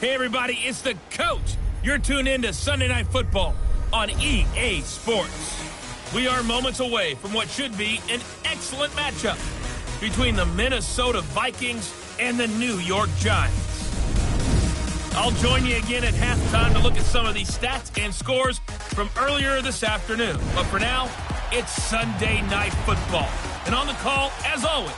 Hey, everybody, it's the coach. You're tuned in to Sunday Night Football on EA Sports. We are moments away from what should be an excellent matchup between the Minnesota Vikings and the New York Giants. I'll join you again at halftime to look at some of these stats and scores from earlier this afternoon. But for now, it's Sunday Night Football. And on the call, as always,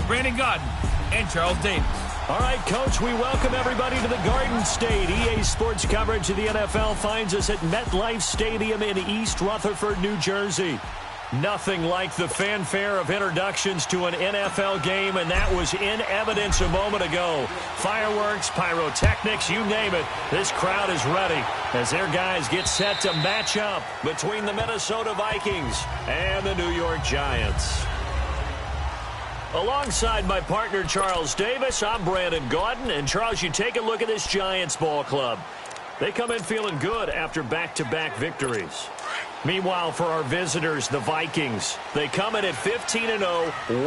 Brandon Godden and Charles Davis. All right, Coach, we welcome everybody to the Garden State. EA Sports coverage of the NFL finds us at MetLife Stadium in East Rutherford, New Jersey. Nothing like the fanfare of introductions to an NFL game, and that was in evidence a moment ago. Fireworks, pyrotechnics, you name it. This crowd is ready as their guys get set to match up between the Minnesota Vikings and the New York Giants. Alongside my partner, Charles Davis, I'm Brandon Gaudin. And, Charles, you take a look at this Giants ball club. They come in feeling good after back-to-back victories. Meanwhile, for our visitors, the Vikings, they come in at 15-0,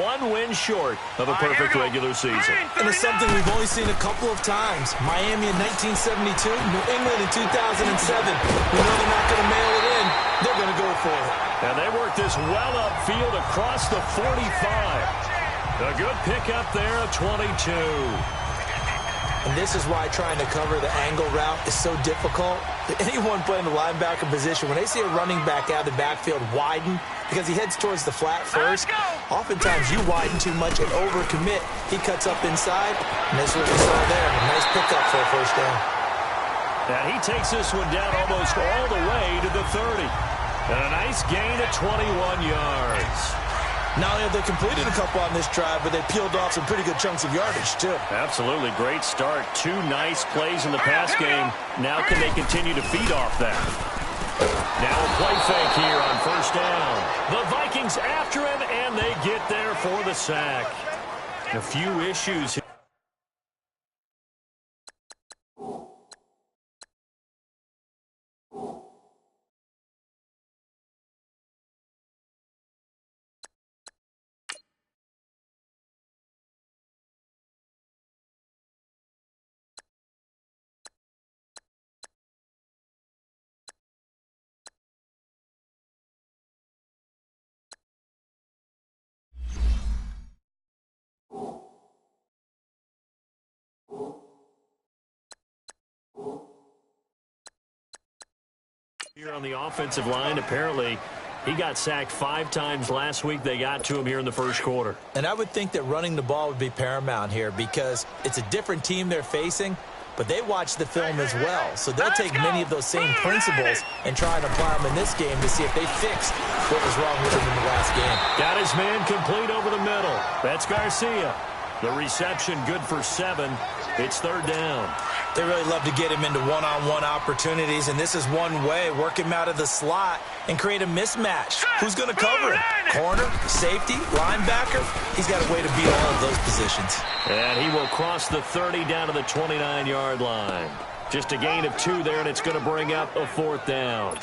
one win short of a perfect regular season. And it's something we've only seen a couple of times. Miami in 1972, New England in 2007. We know they're not going to mail it in. They're going to go for it. And they work this well upfield across the 45. A good pickup there of 22. And this is why trying to cover the angle route is so difficult. Anyone playing the linebacker position, when they see a running back out of the backfield widen because he heads towards the flat first, oftentimes you widen too much and overcommit. He cuts up inside, and this is what we saw there. A nice pickup for a first down. And he takes this one down almost all the way to the 30. And a nice gain of 21 yards. Not only have they completed a couple on this drive, but they peeled off some pretty good chunks of yardage, too. Absolutely. Great start. Two nice plays in the pass game. Now can they continue to feed off that? Now a play fake here on first down. The Vikings after him, and they get there for the sack. A few issues here. Here on the offensive line, apparently he got sacked 5 times last week. They got to him here in the first quarter. And I would think that running the ball would be paramount here because it's a different team they're facing, but they watch the film as well. So they'll take many of those same principles and try and apply them in this game to see if they fixed what was wrong with them in the last game. Got his man complete over the middle. That's Garcia. The reception good for 7. It's third down. They really love to get him into one-on-one opportunities, and this is one way. Work him out of the slot and create a mismatch. Who's going to cover him? Corner, safety, linebacker? He's got a way to beat all of those positions. And he will cross the 30 down to the 29-yard line. Just a gain of 2 there, and it's going to bring up a fourth down.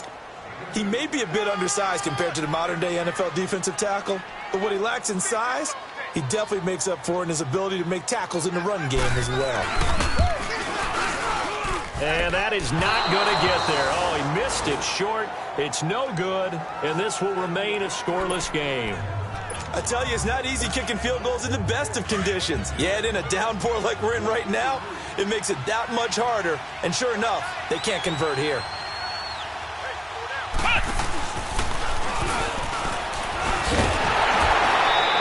He may be a bit undersized compared to the modern-day NFL defensive tackle, but what he lacks in size, he definitely makes up for in his ability to make tackles in the run game as well. And that is not going to get there. Oh, he missed it short. It's no good, and this will remain a scoreless game. I tell you, it's not easy kicking field goals in the best of conditions. Yet in a downpour like we're in right now, it makes it that much harder. And sure enough, they can't convert here.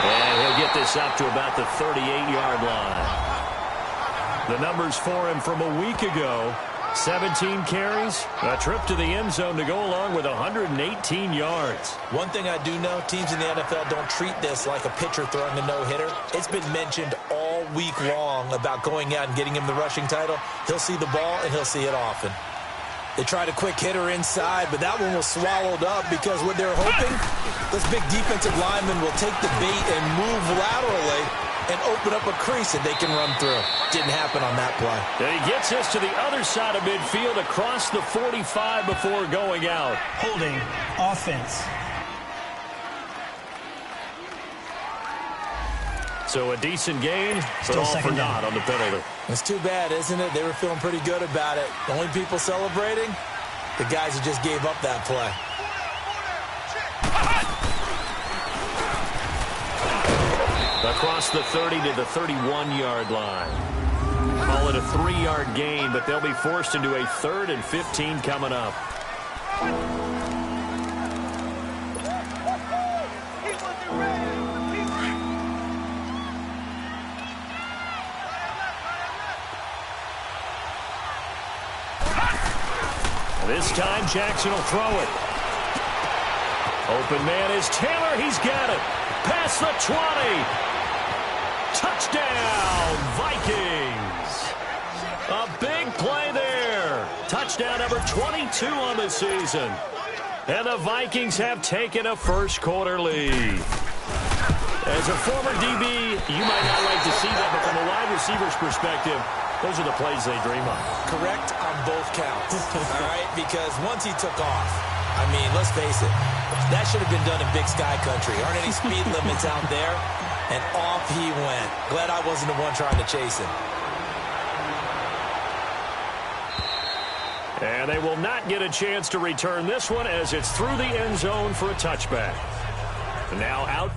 And he'll get this up to about the 38-yard line. The numbers for him from a week ago: 17 carries, a trip to the end zone to go along with 118 yards. One thing I do know, teams in the NFL don't treat this like a pitcher throwing a no-hitter. It's been mentioned all week long about going out and getting him the rushing title. He'll see the ball, and he'll see it often. They tried a quick hitter inside, but that one was swallowed up because what they're hoping, this big defensive lineman will take the bait and move laterally and open up a crease that they can run through. Didn't happen on that play. And he gets us to the other side of midfield across the 45 before going out. Holding offense. So a decent gain, but Still all for second naught down. on the penalty. It's too bad, isn't it? They were feeling pretty good about it. The only people celebrating, the guys who just gave up that play. Across the 30 to the 31-yard line. Call it a 3-yard gain, but they'll be forced into a 3rd and 15 coming up. This time, Jackson will throw it. Open man is Taylor. He's got it. Past the 20. Touchdown, Vikings. A big play there. Touchdown number 22 on the season. And the Vikings have taken a first-quarter lead. As a former DB, you might not like to see that, but from a wide receiver's perspective, those are the plays they dream of. Correct on both counts, all right? Because once he took off, I mean, let's face it, that should have been done in Big Sky Country. Aren't any speed limits out there? And off he went. Glad I wasn't the one trying to chase him. And they will not get a chance to return this one as it's through the end zone for a touchback. Now out.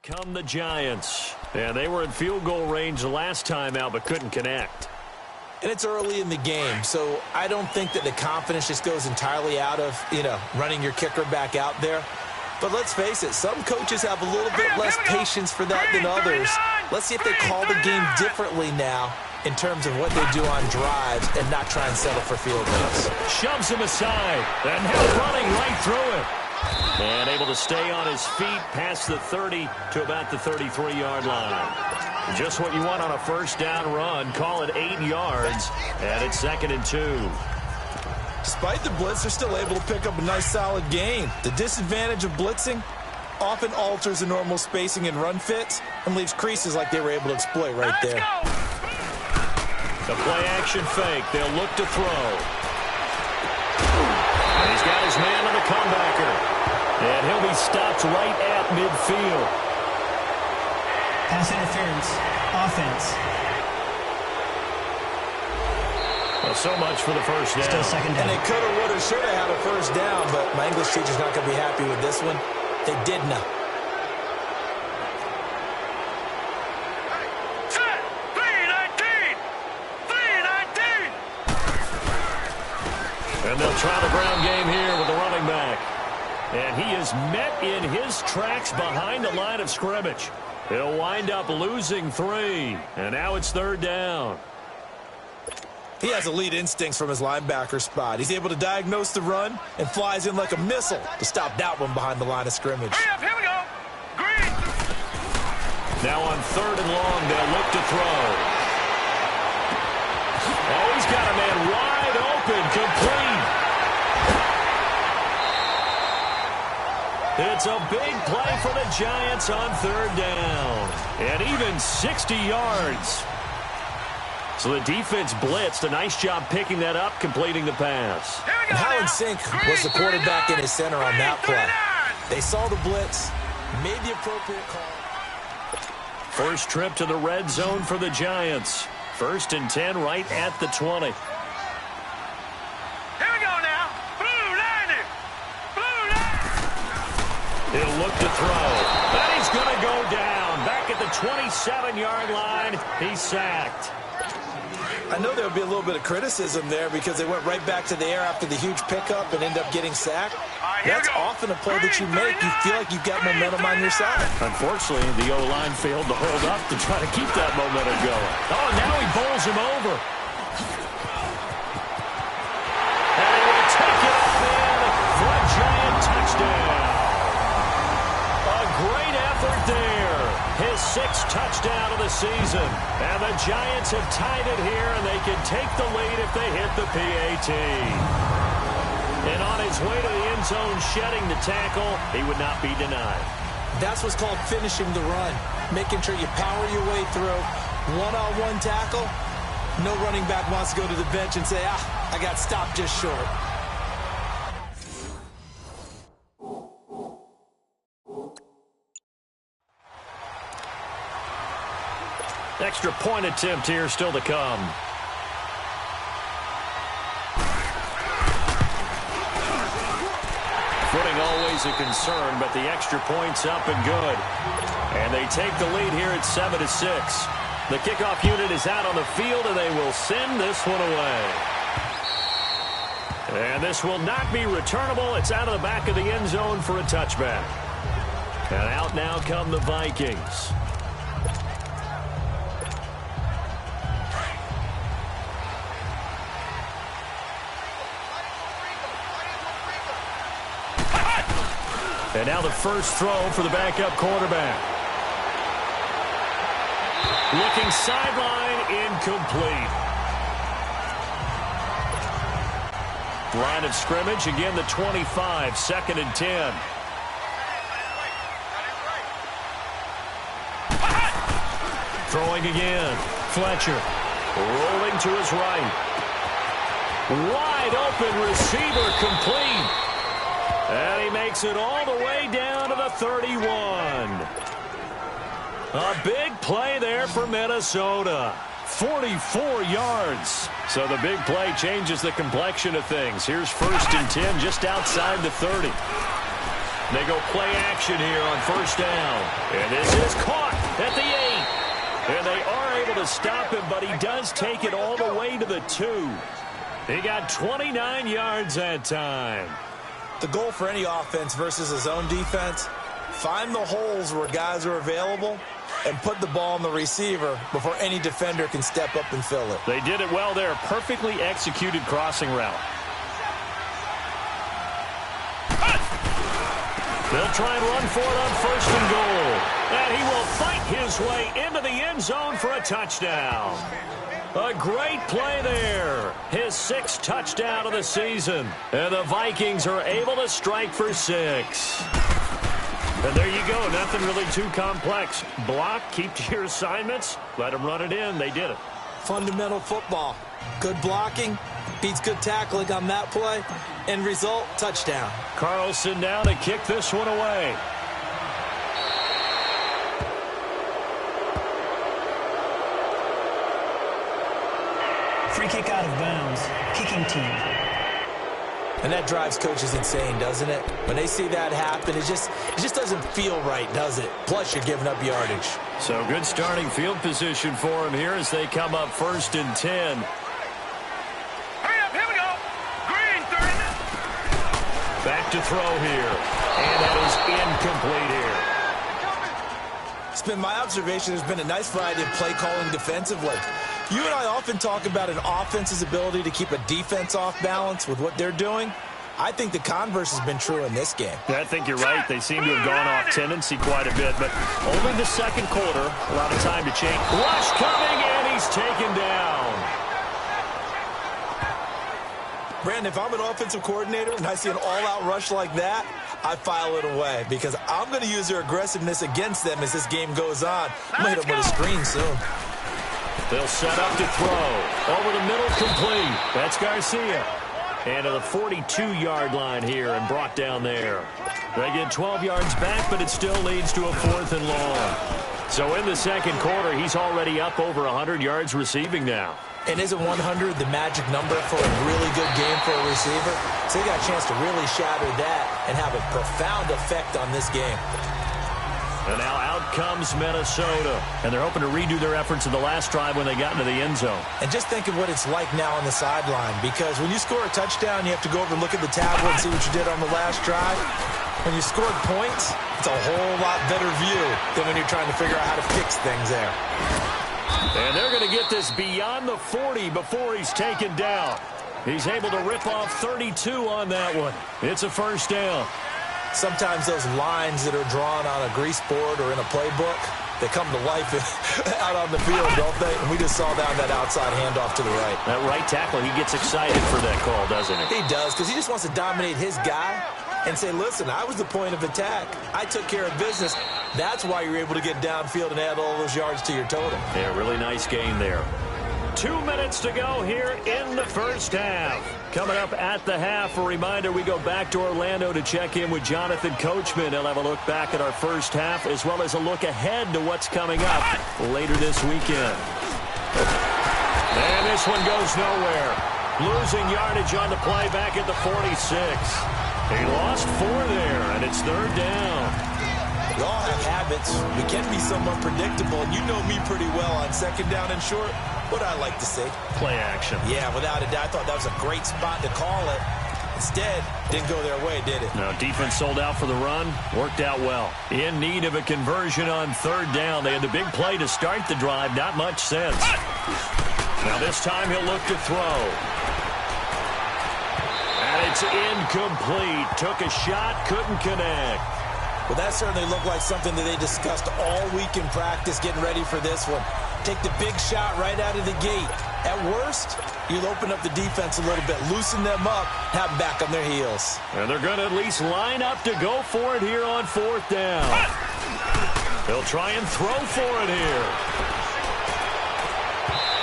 Come the Giants. Yeah, they were in field goal range the last time out but couldn't connect. And it's early in the game, so I don't think that the confidence just goes entirely out of, running your kicker back out there. But let's face it, some coaches have a little bit less patience for that than others. Let's see if they call the game differently now in terms of what they do on drives and not try and settle for field goals. Shoves him aside, and now running right through it. And able to stay on his feet past the 30 to about the 33-yard line. Just what you want on a first down run. Call it 8 yards, and it's 2nd and 2. Despite the blitz, they're still able to pick up a nice solid gain. The disadvantage of blitzing often alters the normal spacing and run fits and leaves creases like they were able to exploit right there. The play-action fake. They'll look to throw. And he's got his man on the comebacker. And he'll be stopped right at midfield. Pass interference. Offense. Well, so much for the first down. Still second down. And they could have, would have, should have had a first down, but my English teacher's not going to be happy with this one. They did not. And they'll try the ground game here with the running back. And he is met in his tracks behind the line of scrimmage. He'll wind up losing 3. And now it's third down. He has elite instincts from his linebacker spot. He's able to diagnose the run and flies in like a missile to stop that one behind the line of scrimmage. Hurry up, here we go. Green. Now on third and long, they'll look to throw. Oh, he's got a man wide open, complete. It's a big play for the Giants on third down. And even 60 yards. So the defense blitzed. A nice job picking that up, completing the pass. And how in sync was the quarterback and his center on that play? They saw the blitz, made the appropriate call. First trip to the red zone for the Giants. 1st and 10 right at the 20. Here we go now. Blue line. Blue line. He'll look to throw. And he's going to go down. Back at the 27-yard line. He's sacked. I know there would be a little bit of criticism there because they went right back to the air after the huge pickup and ended up getting sacked. That's often a play that you make. You feel like you've got momentum on your side. Unfortunately, the O-line failed to hold up to try to keep that momentum going. Oh, now he bowls him over. And he will take it all in for a Giant touchdown. A great effort there. His 6th touchdown of the season. And the Giants have tied it here, and they can take the lead if they hit the PAT. And on his way to the end zone, shedding the tackle, he would not be denied. That's what's called finishing the run. Making sure you power your way through. One-on-one tackle. No running back wants to go to the bench and say, I got stopped just short. Extra point attempt here still to come. Footing always a concern, but the extra point's up and good. And they take the lead here at 7-6. The kickoff unit is out on the field, and they will send this one away. And this will not be returnable. It's out of the back of the end zone for a touchback. And out now come the Vikings. And now the first throw for the backup quarterback. Looking sideline, incomplete. Line of scrimmage, again the 25, 2nd and 10. Throwing again. Fletcher rolling to his right. Wide open receiver, complete. And he makes it all the way down to the 31. A big play there for Minnesota. 44 yards. So the big play changes the complexion of things. Here's 1st and 10 just outside the 30. They go play action here on 1st down. And this is caught at the 8. And they are able to stop him, but he does take it all the way to the 2. He got 29 yards that time. The goal for any offense versus a zone defense, find the holes where guys are available and put the ball on the receiver before any defender can step up and fill it. They did it well there. Perfectly executed crossing route. They'll try and run for it on 1st and goal. And he will fight his way into the end zone for a touchdown. A great play there. His 6th touchdown of the season. And the Vikings are able to strike for 6. And there you go. Nothing really too complex. Block, keep to your assignments, let them run it in. They did it. Fundamental football. Good blocking, beats good tackling on that play. End result, touchdown. Carlson now to kick this one away. Free kick out of bounds. Kicking team. And that drives coaches insane, doesn't it? When they see that happen, it just doesn't feel right, does it? Plus, you're giving up yardage. So good starting field position for him here as they come up 1st and 10. Hurry up, here we go. Green, 30. Back to throw here. And that is incomplete here. It's been my observation there's been a nice variety of play calling defensively. You and I often talk about an offense's ability to keep a defense off balance with what they're doing. I think the converse has been true in this game. I think you're right. They seem to have gone off tendency quite a bit, but only the second quarter. A lot of time to change. Rush coming, and he's taken down. Brandon, if I'm an offensive coordinator and I see an all-out rush like that, I file it away because I'm going to use their aggressiveness against them as this game goes on. I'm going to hit them with a screen soon. They'll set up to throw. Over the middle, complete. That's Garcia. And to the 42-yard line here and brought down there. They get 12 yards back, but it still leads to a 4th and long. So in the second quarter, he's already up over 100 yards receiving now. And isn't 100 the magic number for a really good game for a receiver? So they got a chance to really shatter that and have a profound effect on this game. And now out comes Minnesota. And they're hoping to redo their efforts in the last drive when they got into the end zone. And just think of what it's like now on the sideline, because when you score a touchdown, you have to go over and look at the tablet and see what you did on the last drive. When you scored points, it's a whole lot better view than when you're trying to figure out how to fix things there. And they're going to get this beyond the 40 before he's taken down. He's able to rip off 32 on that one. It's a first down. Sometimes those lines that are drawn on a grease board or in a playbook, they come to life out on the field, don't they? And we just saw down that outside handoff to the right. That right tackle, he gets excited for that call, doesn't he? He does, because he just wants to dominate his guy and say, listen, I was the point of attack. I took care of business. That's why you're able to get downfield and add all those yards to your total. Yeah, really nice game there. 2 minutes to go here in the first half. Coming up at the half, a reminder, we go back to Orlando to check in with Jonathan Coachman. He'll have a look back at our first half as well as a look ahead to what's coming up later this weekend. And this one goes nowhere. Losing yardage on the play back at the 46. He lost 4 there, and it's 3rd down. We all have habits. We can be somewhat predictable, and you know me pretty well on 2nd down and short. What I like to see. Play action. Yeah, without a doubt. I thought that was a great spot to call it. Instead, didn't go their way, did it? No, defense sold out for the run. Worked out well. In need of a conversion on 3rd down. They had the big play to start the drive. Not much sense. Now this time he'll look to throw. And it's incomplete. Took a shot, couldn't connect. Well, that certainly looked like something that they discussed all week in practice getting ready for this one. Take the big shot right out of the gate. At worst, you'll open up the defense a little bit, loosen them up, have them back on their heels. And they're going to at least line up to go for it here on 4th down. They'll try and throw for it here.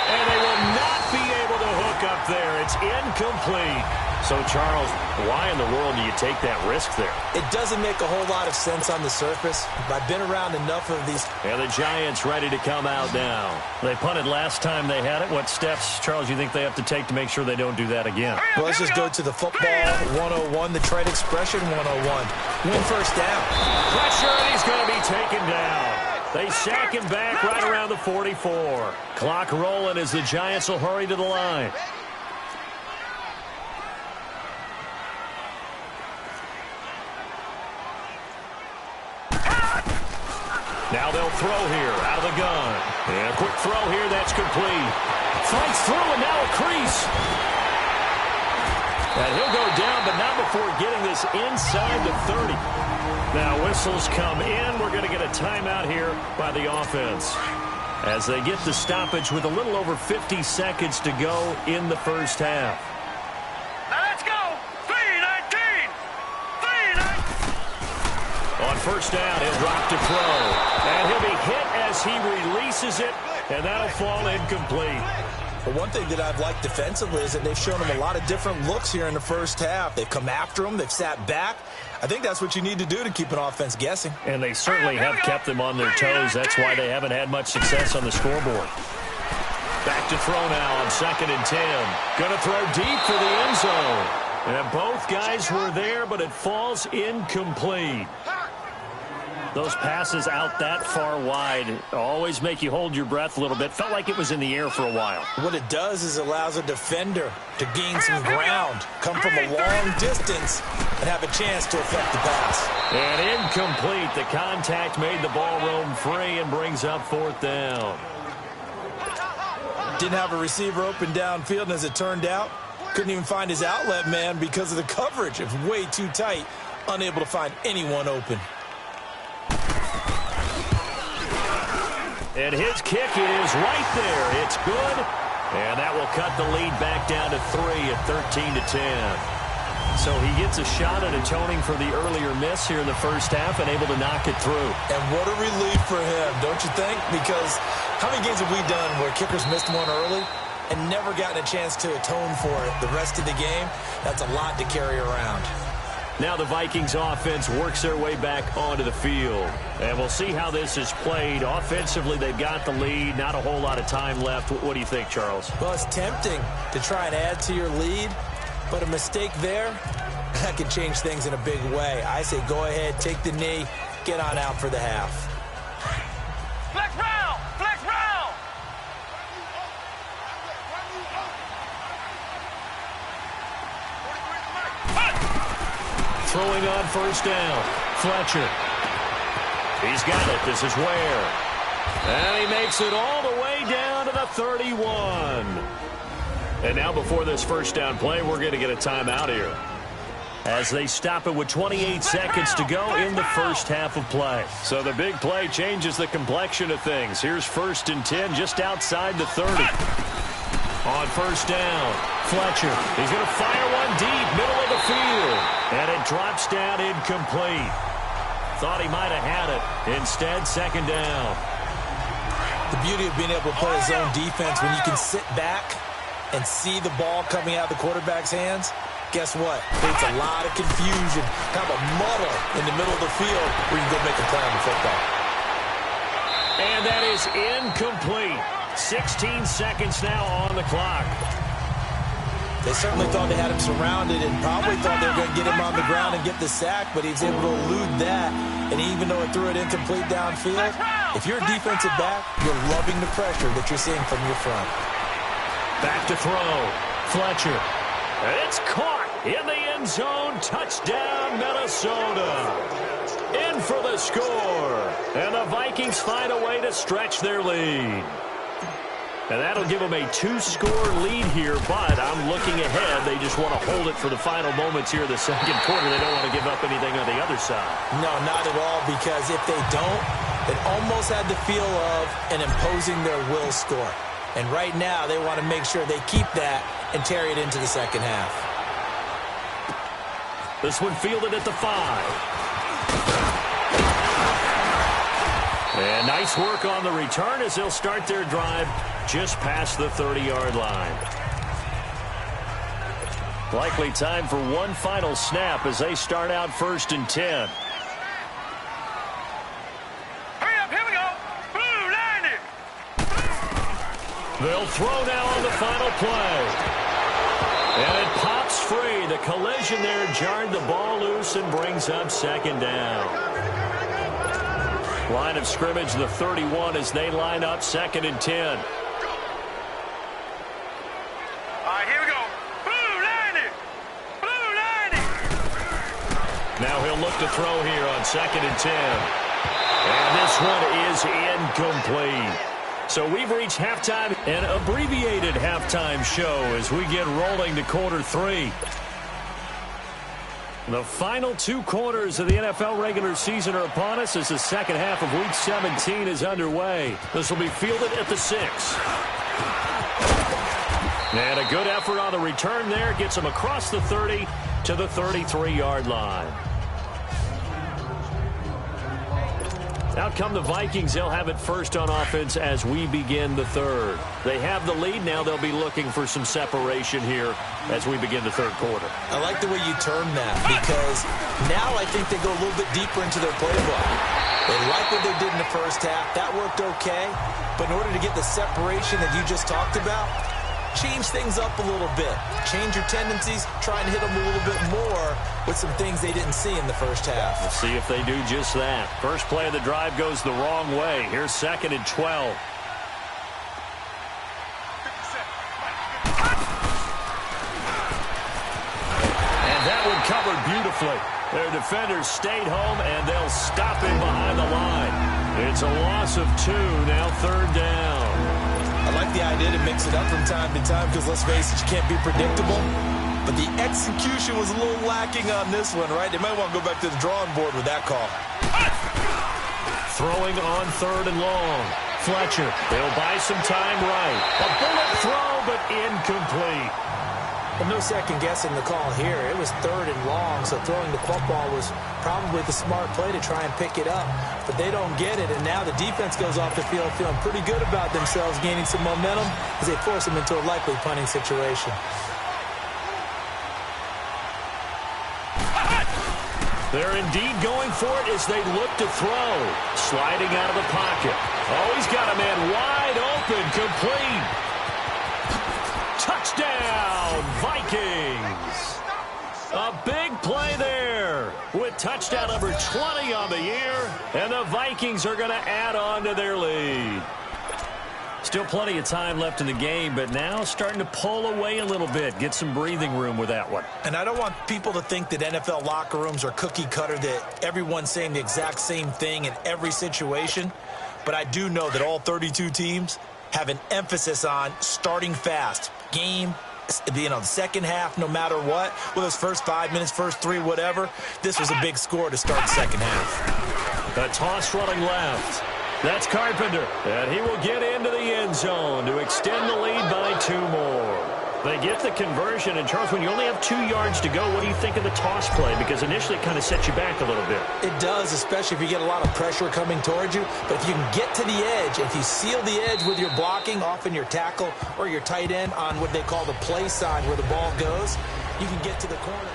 And they will not be able to hook up there. It's incomplete. So, Charles, why in the world do you take that risk there? It doesn't make a whole lot of sense on the surface. I've been around enough of these. And the Giants ready to come out now. They punted last time they had it. What steps, Charles, you think they have to take to make sure they don't do that again? Well, let's just go to the football 101, the trade expression 101. Win first down. Pressure, and he's going to be taken down. They sack him back right around the 44. Clock rolling as the Giants will hurry to the line. Now they'll throw here out of the gun. And a quick throw here, that's complete. Fights through and now a crease. And he'll go down, but not before getting this inside the 30. Now whistles come in. We're going to get a timeout here by the offense as they get the stoppage with a little over 50 seconds to go in the first half. Now let's go. 3-19. 3-19. On first down, he'll drop to throw. And he'll be hit as he releases it And that'll fall incomplete. But one thing that I've liked defensively is that they've shown him a lot of different looks here in the first half. They've come after him. They've sat back. I think that's what you need to do to keep an offense guessing. And they certainly have kept them on their toes. That's why they haven't had much success on the scoreboard. Back to throw now on 2nd and 10. Going to throw deep for the end zone. And both guys were there, but it falls incomplete. Those passes out that far wide always make you hold your breath a little bit. Felt like it was in the air for a while. What it does is allows a defender to gain some ground, come from a long distance, and have a chance to affect the pass. And incomplete. The contact made the ball roam free and brings up 4th down. Didn't have a receiver open downfield, and as it turned out, couldn't even find his outlet man because of the coverage. It was way too tight, unable to find anyone open. And his kick is right there. It's good. And that will cut the lead back down to 3 at 13-10. So he gets a shot at atoning for the earlier miss here in the first half and able to knock it through. And what a relief for him, don't you think? Because how many games have we done where kickers missed one early and never gotten a chance to atone for it the rest of the game? That's a lot to carry around. Now the Vikings offense works their way back onto the field. And we'll see how this is played. Offensively, they've got the lead. Not a whole lot of time left. What do you think, Charles? Well, it's tempting to try and add to your lead, but a mistake there, that can change things in a big way. I say go ahead, take the knee, get on out for the half. Flex round! Flex round! Throwing on 1st down. Fletcher. He's got it. This is Ware. And he makes it all the way down to the 31. And now before this 1st down play, we're going to get a timeout here, as they stop it with 28 seconds to go in the first half of play. So the big play changes the complexion of things. Here's 1st and 10 just outside the 30. On 1st down, Fletcher. He's going to fire one deep, middle of the field. And it drops down incomplete. Thought he might have had it. Instead, 2nd down. The beauty of being able to play his own defense when you can sit back and see the ball coming out of the quarterback's hands, guess what? It's a lot of confusion, kind of a muddle in the middle of the field where you can go make a play on the football. And that is incomplete. 16 seconds now on the clock. They certainly thought they had him surrounded and probably thought they were going to get him on the ground and get the sack, but he's able to elude that. And even though it threw it incomplete downfield, if you're a defensive back, you're loving the pressure that you're seeing from your front. Back to throw. Fletcher. It's caught in the end zone. Touchdown, Minnesota. In for the score. And the Vikings find a way to stretch their lead. And that'll give them a 2-score lead here, but I'm looking ahead. They just want to hold it for the final moments here in the second quarter. They don't want to give up anything on the other side. No, not at all, because if they don't, it almost had the feel of an imposing their will score. And right now, they want to make sure they keep that and carry it into the second half. This one fielded at the 5. And nice work on the return as they'll start their drive just past the 30-yard line. Likely time for one final snap as they start out 1st and 10. Hurry up, here we go. Blue line it. They'll throw now on the final play. And it pops free. The collision there jarred the ball loose and brings up 2nd down. Line of scrimmage, the 31, as they line up 2nd and 10. All right, here we go. Blue line it. Blue line it. Now he'll look to throw here on 2nd and 10. And this one is incomplete. So we've reached halftime, an abbreviated halftime show as we get rolling to quarter 3. The final 2 quarters of the NFL regular season are upon us as the second half of Week 17 is underway. This will be fielded at the 6. And a good effort on the return there gets him across the 30 to the 33-yard line. Out come the Vikings. They'll have it first on offense as we begin the third. They have the lead now. They'll be looking for some separation here as we begin the third quarter. I like the way you term that, because now I think they go a little bit deeper into their playbook. They like what they did in the first half. That worked okay. But in order to get the separation that you just talked about, change things up a little bit. Change your tendencies. Try and hit them a little bit more with some things they didn't see in the first half. We'll see if they do just that. First play of the drive goes the wrong way. Here's 2nd and 12. And that one covered beautifully. Their defenders stayed home, and they'll stop him behind the line. It's a loss of 2, now 3rd down. I like the idea to mix it up from time to time because, let's face it, you can't be predictable. But the execution was a little lacking on this one, right? They might want to go back to the drawing board with that call. Throwing on 3rd and long. Fletcher, they'll buy some time right. A bullet throw, but incomplete. Well, no second guessing the call here. It was 3rd and long, so throwing the football was probably the smart play to try and pick it up. But they don't get it, and now the defense goes off the field feeling pretty good about themselves, gaining some momentum as they force them into a likely punting situation. They're indeed going for it as they look to throw. Sliding out of the pocket. Oh, he's got a man wide open, complete. Touchdown, Vikings. A big play there with touchdown number 20 on the year, and the Vikings are going to add on to their lead. Still plenty of time left in the game, but now starting to pull away a little bit, get some breathing room with that one. And I don't want people to think that NFL locker rooms are cookie cutter, that everyone's saying the exact same thing in every situation, but I do know that all 32 teams have an emphasis on starting fast. Game, the second half, no matter what, whether it's first 5 minutes, first 3, whatever, this was a big score to start the second half. A toss running left. That's Carpenter, and he will get into the end zone to extend the lead by 2 more. They get the conversion, and Charles, when you only have 2 yards to go, what do you think of the toss play? Because initially it kind of sets you back a little bit. It does, especially if you get a lot of pressure coming towards you. But if you can get to the edge, if you seal the edge with your blocking, often your tackle or your tight end on what they call the play side where the ball goes, you can get to the corner.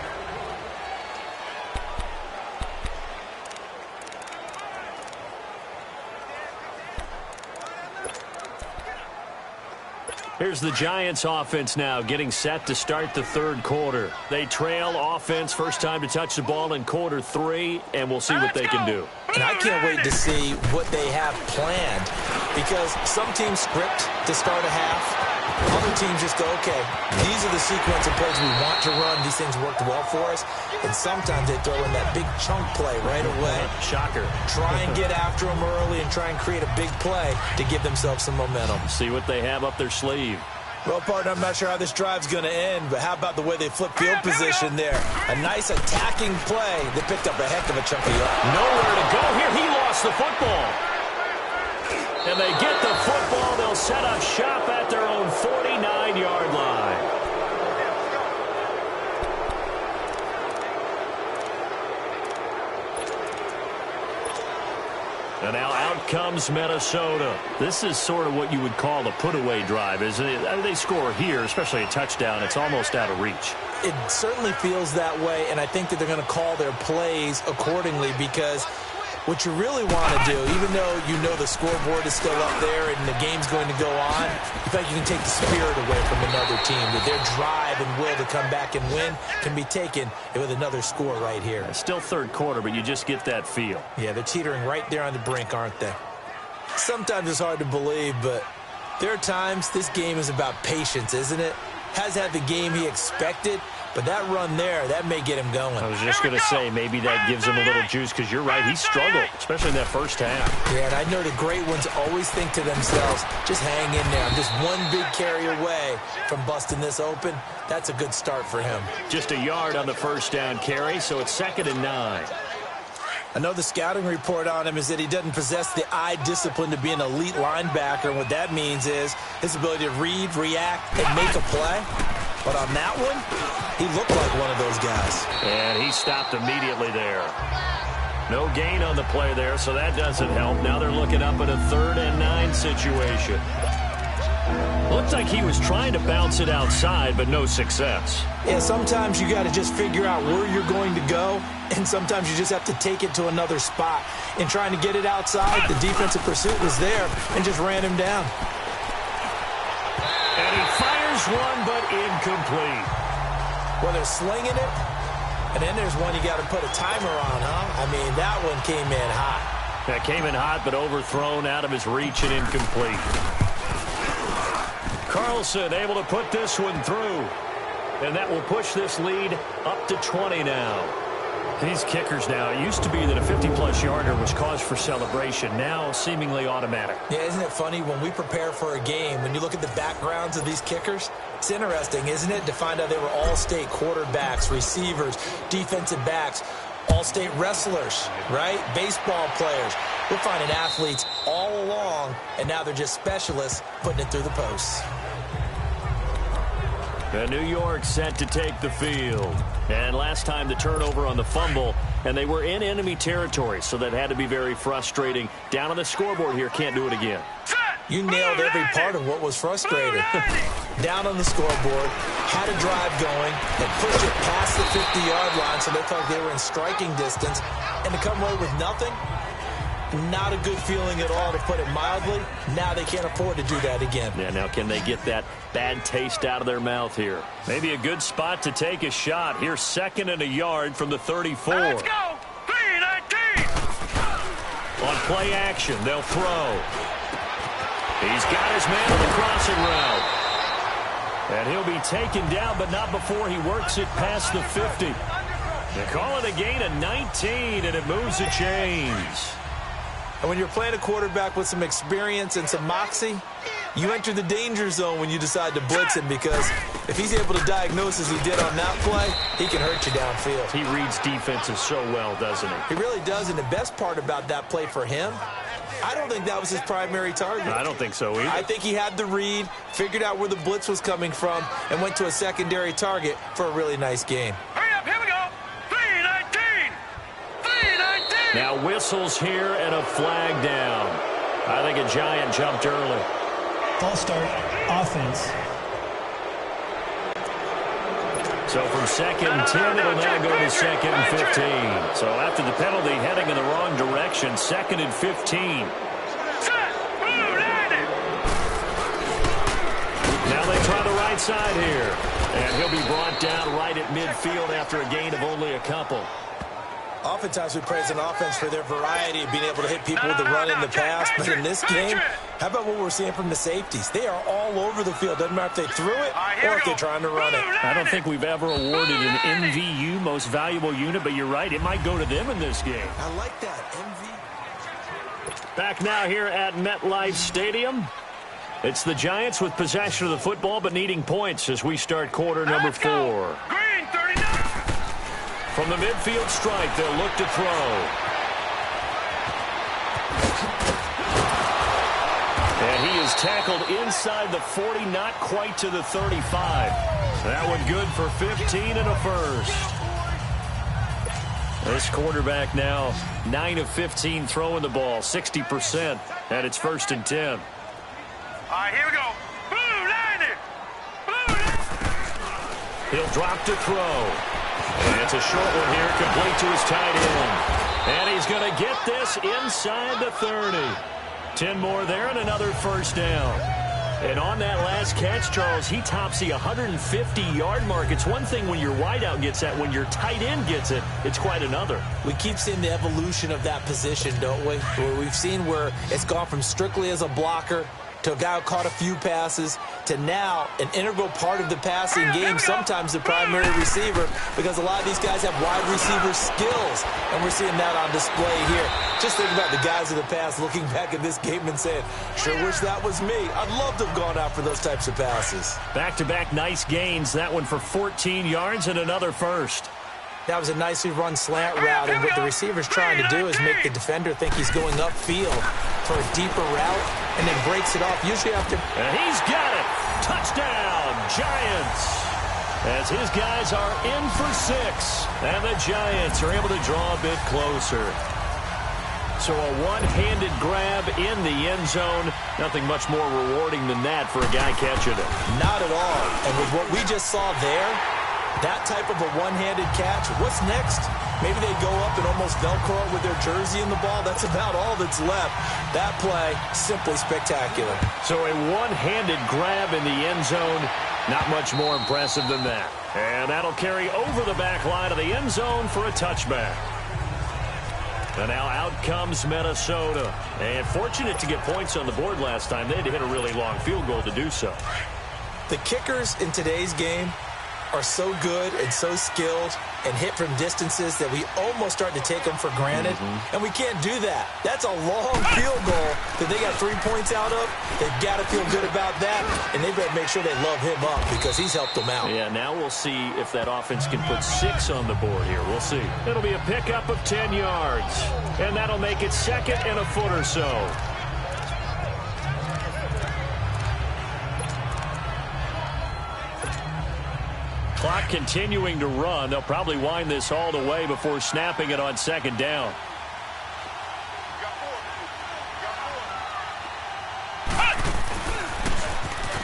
Here's the Giants offense now getting set to start the third quarter. They trail offense, first time to touch the ball in quarter 3, and we'll see what they can do. And I can't wait to see what they have planned, because some teams script to start a half. Other teams just go, okay, these are the sequence of plays we want to run. These things worked well for us. And sometimes they throw in that big chunk play right away. Shocker. Try and get after them early and try and create a big play to give themselves some momentum. See what they have up their sleeve. Well, partner, I'm not sure how this drive's going to end, but how about the way they flip field position there? A nice attacking play. They picked up a heck of a chunk of yards. Nowhere to go here. He lost the football. And they get the football. They'll set up shop at their own 49-yard line. And now out comes Minnesota. This is sort of what you would call a put-away drive, isn't it? I mean, they score here, especially a touchdown. It's almost out of reach. It certainly feels that way, and I think that they're going to call their plays accordingly, because what you really want to do, even though you know the scoreboard is still up there and the game's going to go on, you think you can take the spirit away from another team, that their drive and will to come back and win can be taken with another score right here. It's still third quarter, but you just get that feel. Yeah, they're teetering right there on the brink, aren't they? Sometimes it's hard to believe, but there are times this game is about patience, isn't it? Has had the game he expected, but that run there, that may get him going. I was just going to say, maybe that gives him a little juice, because you're right, he struggled, especially in that first half. Yeah, and I know the great ones always think to themselves, just hang in there. I'm just one big carry away from busting this open. That's a good start for him. Just a yard on the first down carry, so it's 2nd and 9. I know the scouting report on him is that he doesn't possess the eye discipline to be an elite linebacker, and what that means is his ability to read, react, and make a play. But on that one, he looked like one of those guys. And he stopped immediately there. No gain on the play there, so that doesn't help. Now they're looking up at a 3rd and 9 situation. Looks like he was trying to bounce it outside, but no success. Yeah, sometimes you got to just figure out where you're going to go, and sometimes you just have to take it to another spot. In trying to get it outside, the defensive pursuit was there and just ran him down. And he fires one, but incomplete. Well, they're slinging it, and then there's one you got to put a timer on, huh? I mean, that one came in hot. That came in hot, but overthrown out of his reach and incomplete. Carlson able to put this one through. And that will push this lead up to 20 now. These kickers now, it used to be that a 50-plus yarder was cause for celebration. Now seemingly automatic. Yeah, isn't it funny when we prepare for a game, when you look at the backgrounds of these kickers, it's interesting, isn't it, to find out they were all-state quarterbacks, receivers, defensive backs, all-state wrestlers, right? Baseball players. We're finding athletes all along, and now they're just specialists putting it through the posts. And New York set to take the field. And last time the turnover on the fumble, and they were in enemy territory, so that had to be very frustrating. Down on the scoreboard here, can't do it again. You nailed every part of what was frustrating. Down on the scoreboard, had a drive going, and pushed it past the 50-yard line so they thought they were in striking distance, and to come away with nothing, not a good feeling at all, to put it mildly. Now they can't afford to do that again. Yeah, now can they get that bad taste out of their mouth here? Maybe a good spot to take a shot. Here's 2nd and a yard from the 34. Let's go! 3-19! On play action, they'll throw. He's got his man on the crossing route. And he'll be taken down, but not before he works it past the 50. They call it a gain of 19, and it moves the chains. And when you're playing a quarterback with some experience and some moxie, you enter the danger zone when you decide to blitz him, because if he's able to diagnose as he did on that play, he can hurt you downfield. He reads defenses so well, doesn't he? He really does, and the best part about that play for him, I don't think that was his primary target. I don't think so either. I think he had the read, figured out where the blitz was coming from, and went to a secondary target for a really nice game. Hurry up, here we go! 3-19! 3-19! Now whistles here and a flag down. I think a Giant jumped early. False start, offense. So from 2nd and 10, it'll now go to 2nd and 15. So after the penalty, heading in the wrong direction, 2nd and 15. Now they try the right side here. And he'll be brought down right at midfield after a gain of only a couple. Oftentimes we praise an offense for their variety of being able to hit people with the run and the pass. But in this game, how about what we're seeing from the safeties? They are all over the field. Doesn't matter if they threw it or if they're trying to run it. I don't think we've ever awarded an MVU, most valuable unit, but you're right, it might go to them in this game. I like that, MV. Back now here at MetLife Stadium. It's the Giants with possession of the football, but needing points as we start quarter number 4. Green, 39! From the midfield stripe, they'll look to throw. And he is tackled inside the 40, not quite to the 35. That one good for 15 and a first. This quarterback now 9 of 15 throwing the ball, 60%, and it's 1st and 10. All right, here we go. Blue line it! Blue line! He'll drop to throw. And it's a short one here, complete to his tight end. And he's going to get this inside the 30. 10 more there and another first down. And on that last catch, Charles, he tops the 150-yard mark. It's one thing when your wideout gets that. When your tight end gets it, it's quite another. We keep seeing the evolution of that position, don't we? Where we've seen where it's gone from strictly as a blocker to a guy who caught a few passes, to now an integral part of the passing game, sometimes the primary receiver, because a lot of these guys have wide receiver skills, and we're seeing that on display here. Just think about the guys of the past looking back at this game and saying, sure wish that was me. I'd love to have gone out for those types of passes. Back-to-back nice gains, that one for 14 yards and another first. That was a nicely run slant route, and what the receiver's trying to do is make the defender think he's going upfield for a deeper route, and then breaks it off, usually after. And he's got it. Touchdown, Giants. As his guys are in for 6, and the Giants are able to draw a bit closer. So a one-handed grab in the end zone. Nothing much more rewarding than that for a guy catching it. Not at all. And with what we just saw there, that type of a one-handed catch, what's next? Maybe they go up and almost Velcro it with their jersey in the ball. That's about all that's left. That play, simply spectacular. So a one-handed grab in the end zone. Not much more impressive than that. And that'll carry over the back line of the end zone for a touchback. And now out comes Minnesota. And fortunate to get points on the board last time. They had to hit a really long field goal to do so. The kickers in today's game are so good and so skilled and hit from distances that we almost start to take them for granted. And we can't do that. That's a long field goal that they got 3 points out of. They've got to feel good about that, and they better make sure they love him up because he's helped them out. Yeah, now we'll see if that offense can put 6 on the board here. We'll see. It'll be a pickup of 10 yards, and that'll make it second and a foot or so. Clock continuing to run. They'll probably wind this all the way before snapping it on second down.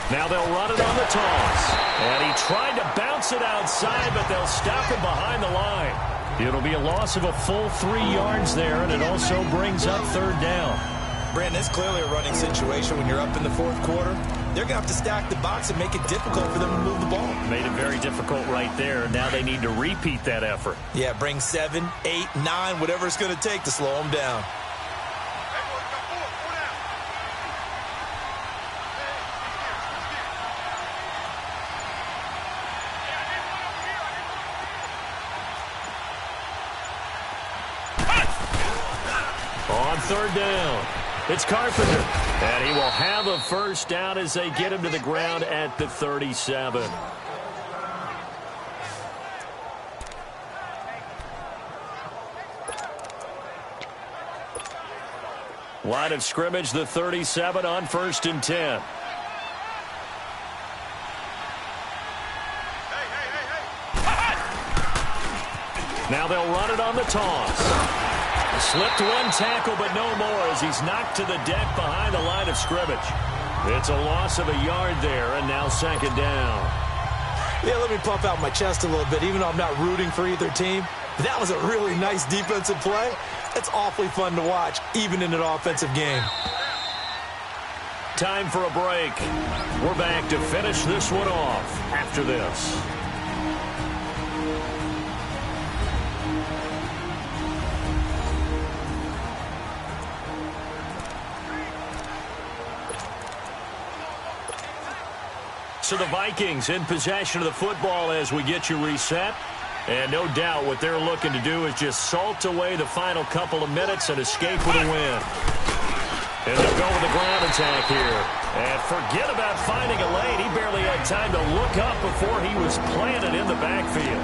Now they'll run it on the toss. And he tried to bounce it outside, but they'll stop him behind the line. It'll be a loss of a full 3 yards there, and it also brings up third down. Brandon, it's clearly a running situation when you're up in the fourth quarter. They're going to have to stack the box and make it difficult for them to move the ball. Made it very difficult right there. Now they need to repeat that effort. Yeah, bring 7, 8, 9, whatever it's going to take to slow them down. On third down, it's Carpenter. And he will have a first down as they get him to the ground at the 37. Line of scrimmage, the 37 on 1st and 10. Now they'll run it on the toss. Slipped one tackle, but no more as he's knocked to the deck behind the line of scrimmage. It's a loss of a yard there, and now second down. Yeah, let me pump out my chest a little bit, even though I'm not rooting for either team. That was a really nice defensive play. It's awfully fun to watch, even in an offensive game. Time for a break. We're back to finish this one off after this. So the Vikings in possession of the football as we get you reset. And no doubt what they're looking to do is just salt away the final couple of minutes and escape with a win. And they'll go with the ground attack here. And forget about finding a lane. He barely had time to look up before he was planted in the backfield.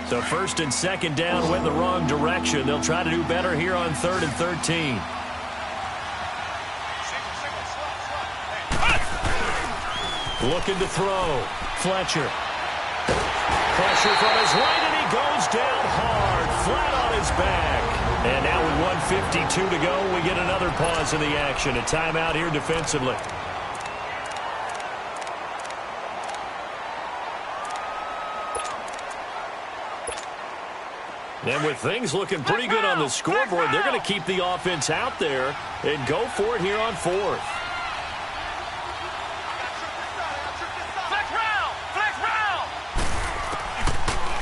So first and second down went the wrong direction. They'll try to do better here on 3rd and 13. Looking to throw. Fletcher. Pressure from his right, and he goes down hard, flat on his back. And now with 1:52 to go, we get another pause in the action. A timeout here defensively. And with things looking pretty good on the scoreboard, they're going to keep the offense out there and go for it here on 4th.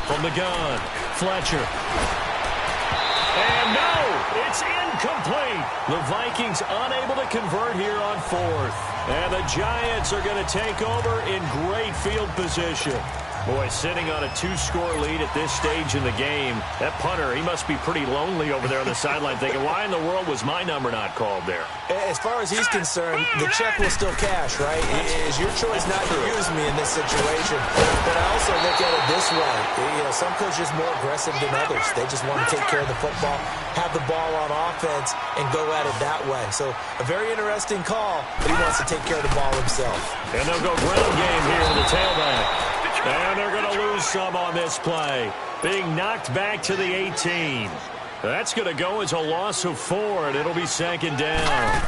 From the gun, Fletcher. And no, it's incomplete. The Vikings unable to convert here on 4th. And the Giants are going to take over in great field position. Boy, sitting on a 2-score lead at this stage in the game. That punter, he must be pretty lonely over there on the sideline thinking, why in the world was my number not called there? As far as he's concerned, the check will still cash, right? It is your choice not to use me in this situation. But I also look at it this way. You know, some coaches are more aggressive than others. They just want to take care of the football, have the ball on offense, and go at it that way. So a very interesting call, but he wants to take care of the ball himself. And they'll go ground game here to the tailback. And they're going to lose some on this play. being knocked back to the 18. That's going to go as a loss of 4, and it'll be 2nd down.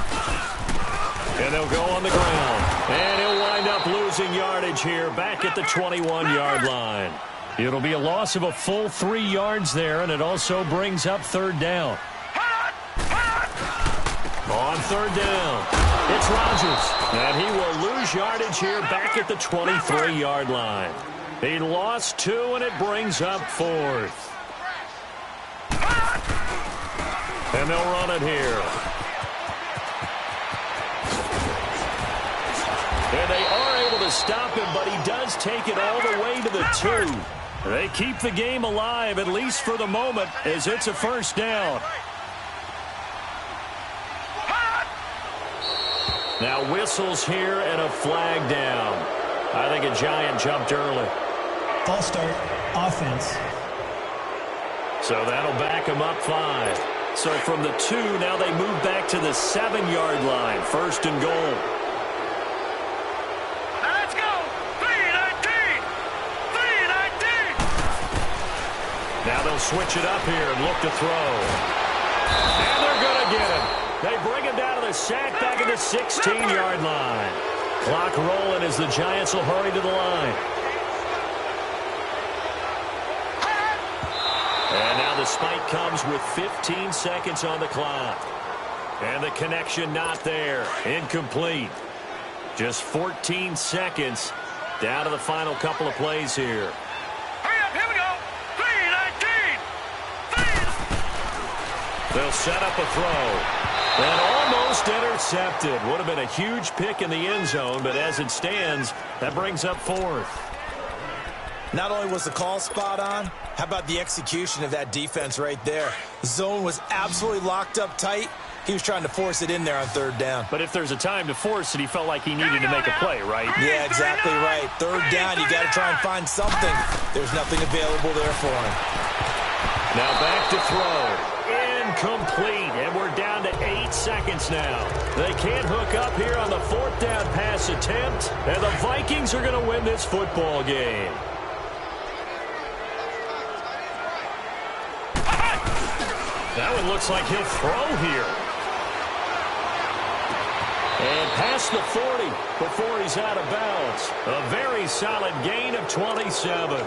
And they'll go on the ground. And he'll wind up losing yardage here back at the 21-yard line. It'll be a loss of a full 3 yards there, and it also brings up 3rd down. On 3rd down, it's Rodgers. And he will lose yardage here back at the 23-yard line. He lost 2, and it brings up 4th. And they'll run it here. And they are able to stop him, but he does take it all the way to the 2. They keep the game alive, at least for the moment, as it's a 1st down. Now whistles here and a flag down. I think a Giant jumped early. False start, offense. So that'll back them up 5. So from the 2, now they move back to the 7-yard line. 1st and goal. Let's go. 3-19. 3-19. Now they'll switch it up here and look to throw. And they're going to get him. They bring him down to the sack back at the 16-yard line. Clock rolling as the Giants will hurry to the line. And now the spike comes with 15 seconds on the clock. And the connection not there. Incomplete. Just 14 seconds down to the final couple of plays here. Hurry up, here we go. 3-19. They'll set up a throw. And almost intercepted. Would have been a huge pick in the end zone, but as it stands, that brings up 4th. Not only was the call spot on, how about the execution of that defense right there? The zone was absolutely locked up tight. He was trying to force it in there on 3rd down. But if there's a time to force it, he felt like he needed to make a play, right? Yeah, exactly right. 3rd down, you got to try and find something. There's nothing available there for him. Now back to throw. Incomplete, and we're down to 8 seconds now. They can't hook up here on the 4th down pass attempt, and the Vikings are going to win this football game. That one looks like he'll throw here. And past the 40 before he's out of bounds. A very solid gain of 27.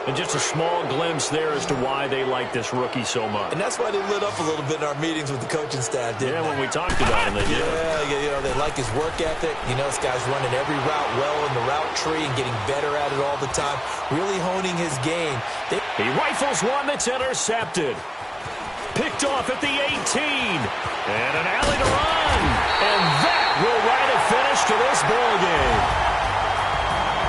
And just a small glimpse there as to why they like this rookie so much. And that's why they lit up a little bit in our meetings with the coaching staff, didn't they? When we talked about him, they did. Yeah, they like his work ethic. You know, this guy's running every route well in the route tree and getting better at it all the time. Really honing his game. He rifles one that's intercepted. Picked off at the 18. And an alley to run. And that will write a finish to this ball game.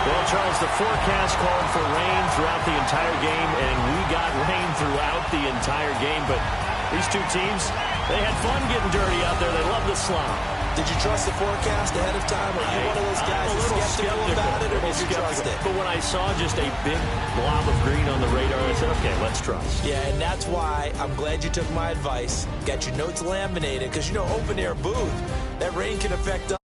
Well, Charles, the forecast called for rain throughout the entire game, and we got rain throughout the entire game. But these two teams, they had fun getting dirty out there. They love the slop. Did you trust the forecast ahead of time? Or are you one of those guys who's skeptical about it, or did you trust it? But when I saw just a big blob of green on the radar, I said, okay, let's trust. Yeah, and that's why I'm glad you took my advice. Got your notes laminated, because, you know, open-air booth, that rain can affect us.